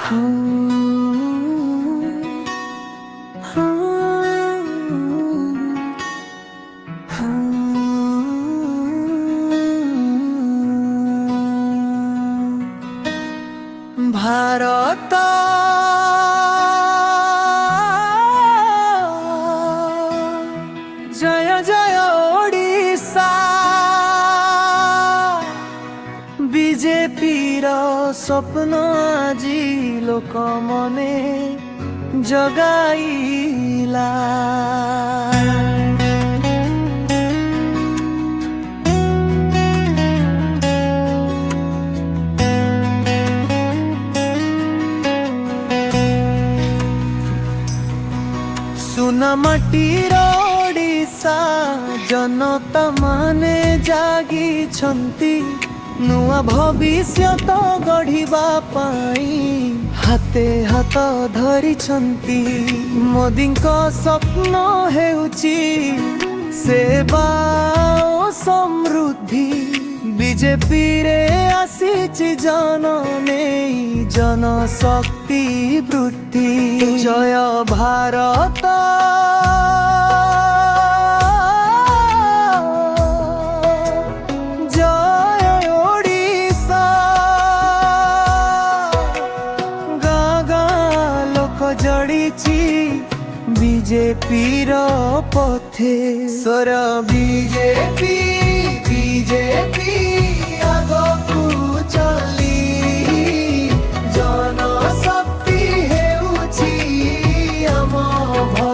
भारत जय जय ओडिशा बीजेपी रो स्वप्न आजी लोक मने जगाइला। सुना माटीर ओडिशा जनता माने जागी छंती नुआ भविष्यत गढ़िबा पाई हाते हाथ धरी छंती। मोदींको स्वप्न हेउची सेवा ओ समृद्धि बीजेपी रे आसीची जन नेई जनशक्ति वृद्धि। जय भारत जय ओडिशा गाँ गाँ लोक जड़ीची बीजेपी रो पथे स्वर बीजेपी बीजेपी आगो चल।